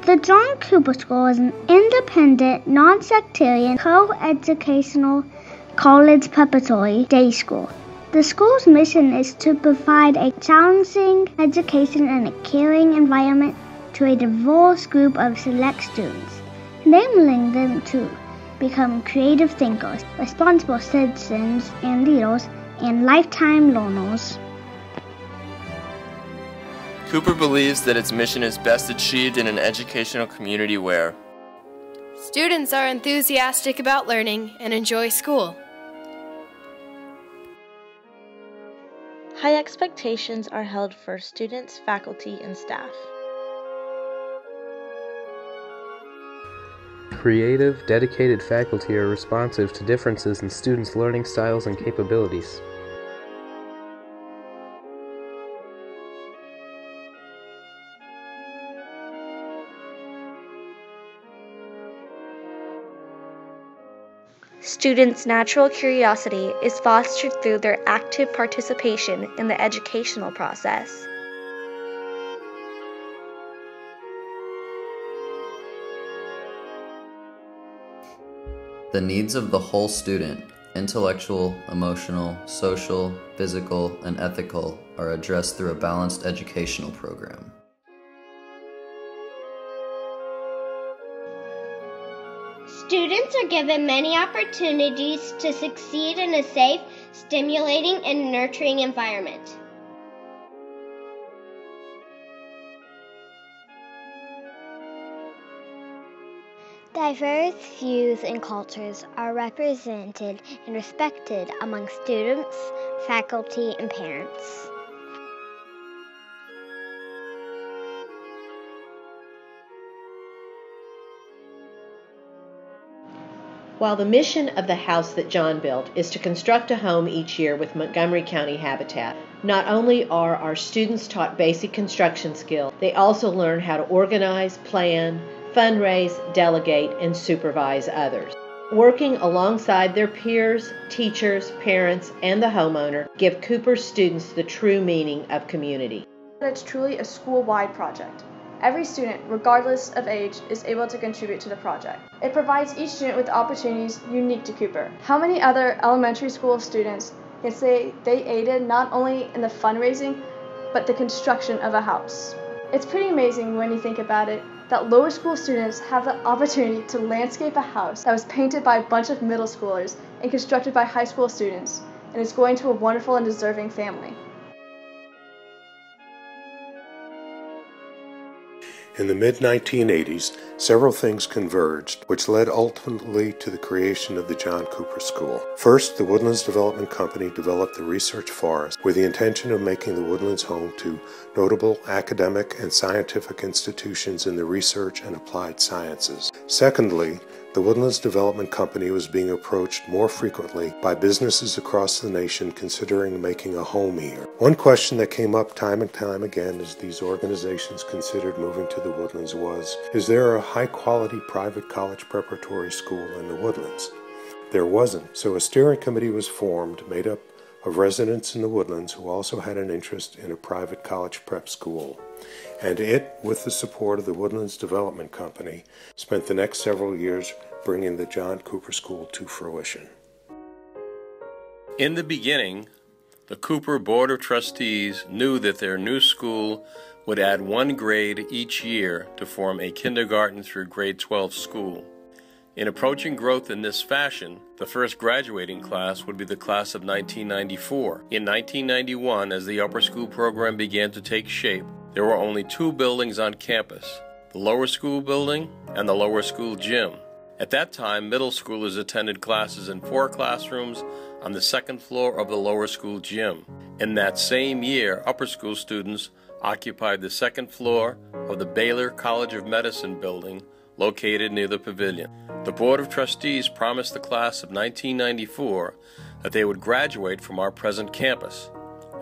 The John Cooper School is an independent, non-sectarian, co-educational college preparatory day school. The school's mission is to provide a challenging education and a caring environment to a diverse group of select students, enabling them to become creative thinkers, responsible citizens and leaders, and lifetime learners. Cooper believes that its mission is best achieved in an educational community where students are enthusiastic about learning and enjoy school. High expectations are held for students, faculty, and staff. Creative, dedicated faculty are responsive to differences in students' learning styles and capabilities. Students' natural curiosity is fostered through their active participation in the educational process. The needs of the whole student, intellectual, emotional, social, physical, and ethical, are addressed through a balanced educational program. Students are given many opportunities to succeed in a safe, stimulating, and nurturing environment. Diverse views and cultures are represented and respected among students, faculty, and parents. While the mission of the house that John built is to construct a home each year with Montgomery County Habitat, not only are our students taught basic construction skills, they also learn how to organize, plan, fundraise, delegate, and supervise others. Working alongside their peers, teachers, parents, and the homeowner give Cooper students the true meaning of community. It's truly a school-wide project. Every student, regardless of age, is able to contribute to the project. It provides each student with opportunities unique to Cooper. How many other elementary school students can say they aided not only in the fundraising, but the construction of a house? It's pretty amazing when you think about it, that lower school students have the opportunity to landscape a house that was painted by a bunch of middle schoolers and constructed by high school students, and is going to a wonderful and deserving family. In the mid-1980s, several things converged, which led ultimately to the creation of the John Cooper School. First, the Woodlands Development Company developed the Research Forest with the intention of making the Woodlands home to notable academic and scientific institutions in the research and applied sciences. Secondly, the Woodlands Development Company was being approached more frequently by businesses across the nation considering making a home here. One question that came up time and time again as these organizations considered moving to the Woodlands was, is there a high-quality private college preparatory school in the Woodlands? There wasn't, so a steering committee was formed made up of residents in the Woodlands who also had an interest in a private college prep school. And it, with the support of the Woodlands Development Company, spent the next several years bringing the John Cooper School to fruition. In the beginning, the Cooper Board of Trustees knew that their new school would add one grade each year to form a kindergarten through grade 12 school. In approaching growth in this fashion, the first graduating class would be the class of 1994. In 1991, as the upper school program began to take shape, there were only two buildings on campus, the lower school building and the lower school gym. At that time, middle schoolers attended classes in 4 classrooms on the second floor of the lower school gym. In that same year, upper school students occupied the second floor of the Baylor College of Medicine building located near the pavilion. The Board of Trustees promised the class of 1994 that they would graduate from our present campus.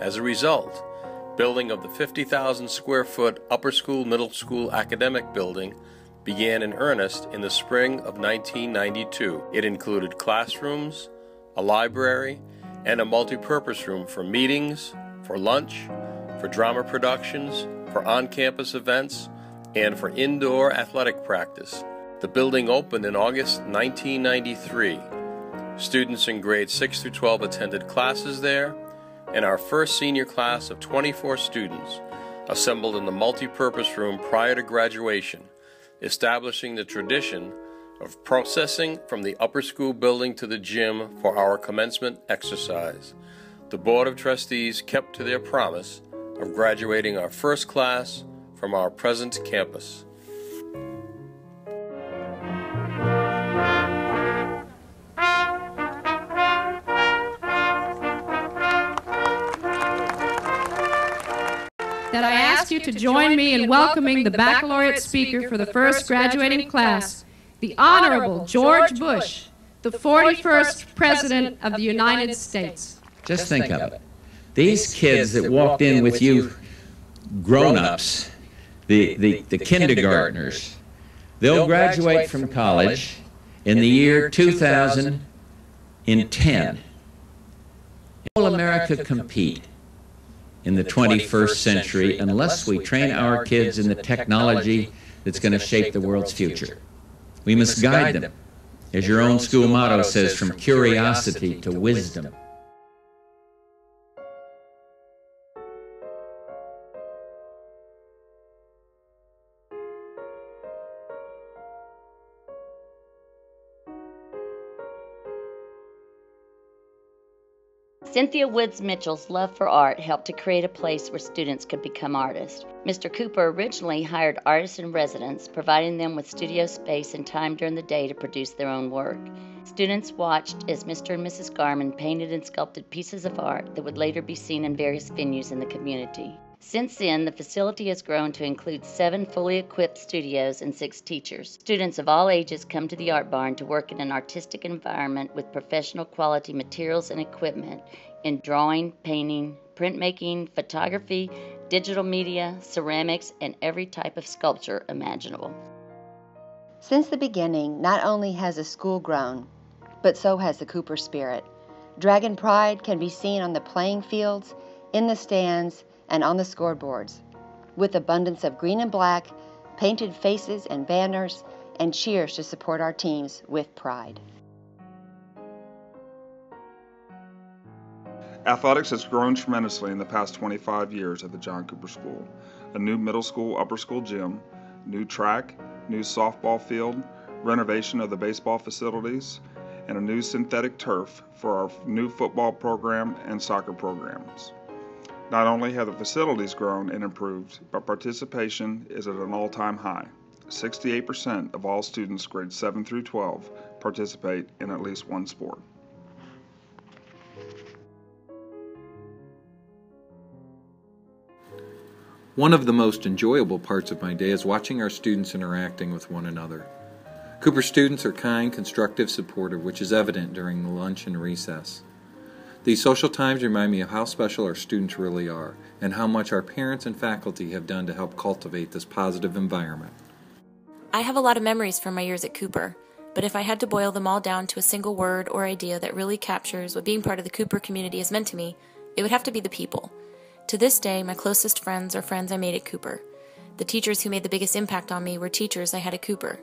As a result, building of the 50,000 square foot upper school middle school academic building began in earnest in the spring of 1992. It included classrooms, a library, and a multi-purpose room for meetings, for lunch, for drama productions, for on-campus events, and for indoor athletic practice. The building opened in August 1993. Students in grades 6 through 12 attended classes there, and our first senior class of 24 students assembled in the multi-purpose room prior to graduation, establishing the tradition of processing from the upper school building to the gym for our commencement exercise. The Board of Trustees kept to their promise of graduating our first class from our present campus. That I ask you to join me in welcoming the baccalaureate speaker for the first graduating class, the Honorable George Bush, the 41st President of the United States. Just think of it. These kids that walked in with you grown-ups, the kindergartners, they'll graduate from college in the year 2010. Will America compete in the 21st century unless we train our kids in the technology that's going to shape the world's future? We must guide them, as your own school motto says, from curiosity to wisdom. Cynthia Woods Mitchell's love for art helped to create a place where students could become artists. Mr. Cooper originally hired artists in residence, providing them with studio space and time during the day to produce their own work. Students watched as Mr. and Mrs. Garman painted and sculpted pieces of art that would later be seen in various venues in the community. Since then, the facility has grown to include 7 fully equipped studios and 6 teachers. Students of all ages come to the Art Barn to work in an artistic environment with professional quality materials and equipment in drawing, painting, printmaking, photography, digital media, ceramics, and every type of sculpture imaginable. Since the beginning, not only has the school grown, but so has the Cooper spirit. Dragon pride can be seen on the playing fields, in the stands, and on the scoreboards, with abundance of green and black, painted faces and banners, and cheers to support our teams with pride. Athletics has grown tremendously in the past 25 years at the John Cooper School. A new middle school, upper school gym, new track, new softball field, renovation of the baseball facilities, and a new synthetic turf for our new football program and soccer programs. Not only have the facilities grown and improved, but participation is at an all-time high. 68% of all students grades 7 through 12 participate in at least one sport. One of the most enjoyable parts of my day is watching our students interacting with one another. Cooper students are kind, constructive, supportive, which is evident during the lunch and recess. These social times remind me of how special our students really are, and how much our parents and faculty have done to help cultivate this positive environment. I have a lot of memories from my years at Cooper, but if I had to boil them all down to a single word or idea that really captures what being part of the Cooper community has meant to me, it would have to be the people. To this day, my closest friends are friends I made at Cooper. The teachers who made the biggest impact on me were teachers I had at Cooper.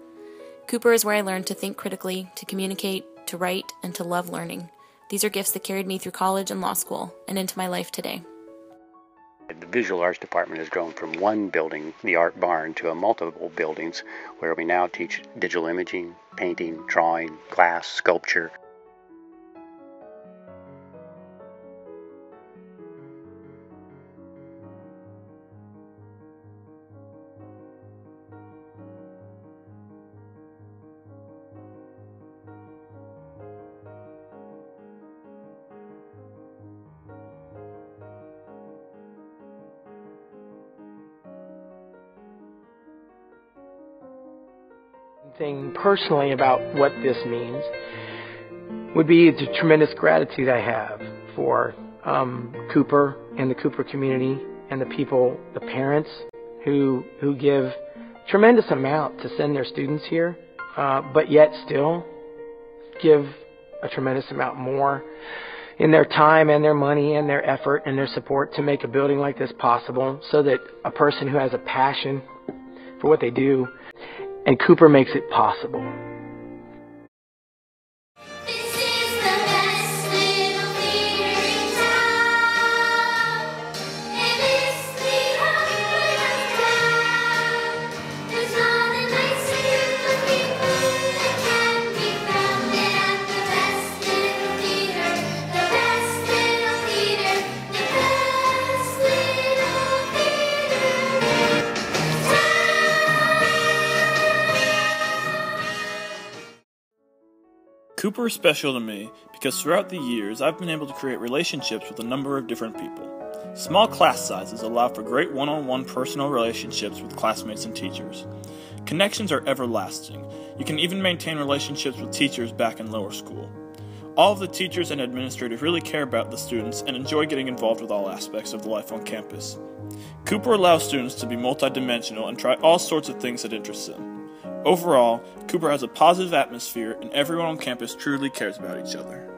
Cooper is where I learned to think critically, to communicate, to write, and to love learning. These are gifts that carried me through college and law school, and into my life today. The Visual Arts Department has grown from one building, the Art Barn, to multiple buildings where we now teach digital imaging, painting, drawing, glass, sculpture. Thing personally about what this means would be the tremendous gratitude I have for Cooper and the Cooper community and the people, the parents who give tremendous amount to send their students here, but yet still give a tremendous amount more in their time and their money and their effort and their support to make a building like this possible, so that a person who has a passion for what they do, and Cooper makes it possible. Cooper is special to me because throughout the years I've been able to create relationships with a number of different people. Small class sizes allow for great one-on-one personal relationships with classmates and teachers. Connections are everlasting. You can even maintain relationships with teachers back in lower school. All of the teachers and administrators really care about the students and enjoy getting involved with all aspects of the life on campus. Cooper allows students to be multidimensional and try all sorts of things that interest them. Overall, Cooper has a positive atmosphere and everyone on campus truly cares about each other.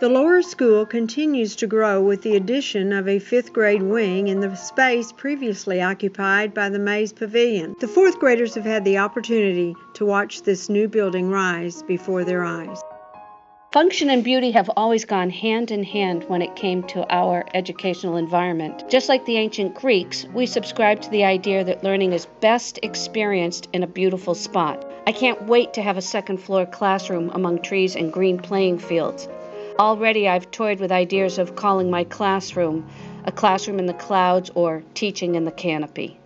The lower school continues to grow with the addition of a 5th grade wing in the space previously occupied by the Mays Pavilion. The 4th graders have had the opportunity to watch this new building rise before their eyes. Function and beauty have always gone hand in hand when it came to our educational environment. Just like the ancient Greeks, we subscribe to the idea that learning is best experienced in a beautiful spot. I can't wait to have a second-floor classroom among trees and green playing fields. Already I've toyed with ideas of calling my classroom a classroom in the clouds or teaching in the canopy.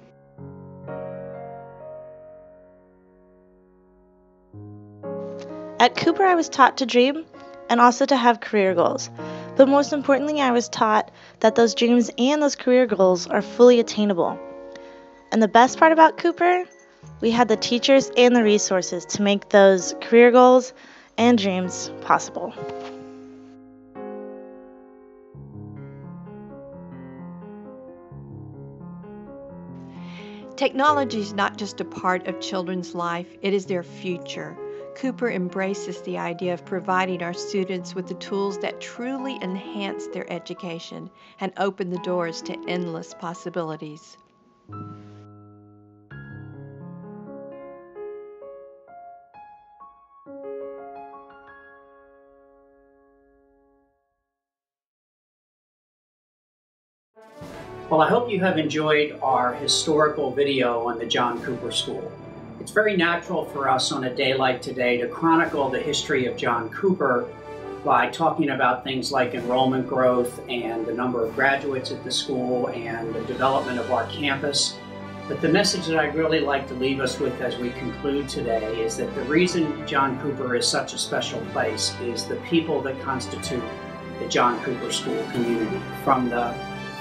At Cooper, I was taught to dream and also to have career goals. But most importantly, I was taught that those dreams and those career goals are fully attainable. And the best part about Cooper, we had the teachers and the resources to make those career goals and dreams possible. Technology is not just a part of children's life, it is their future. Cooper embraces the idea of providing our students with the tools that truly enhance their education and open the doors to endless possibilities. Well, I hope you have enjoyed our historical video on the John Cooper School. It's very natural for us on a day like today to chronicle the history of John Cooper by talking about things like enrollment growth and the number of graduates at the school and the development of our campus. But the message that I'd really like to leave us with as we conclude today is that the reason John Cooper is such a special place is the people that constitute the John Cooper School community, from the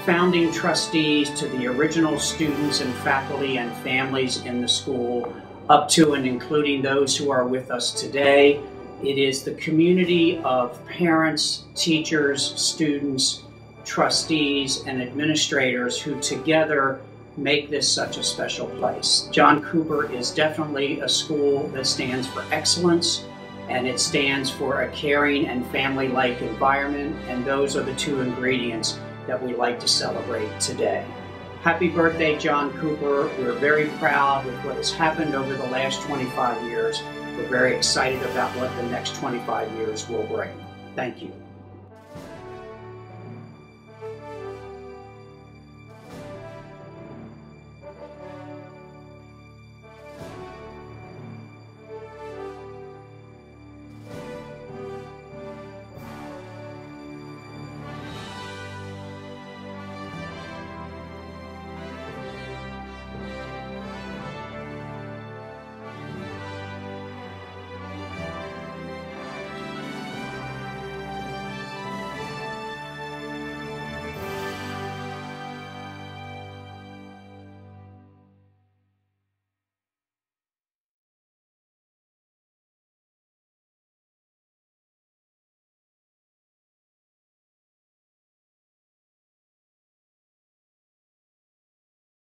founding trustees to the original students and faculty and families in the school, up to and including those who are with us today. It is the community of parents, teachers, students, trustees, and administrators who together make this such a special place. John Cooper is definitely a school that stands for excellence, and it stands for a caring and family-like environment, and those are the two ingredients that we like to celebrate today. Happy birthday, John Cooper. We're very proud with what has happened over the last 25 years. We're very excited about what the next 25 years will bring. Thank you.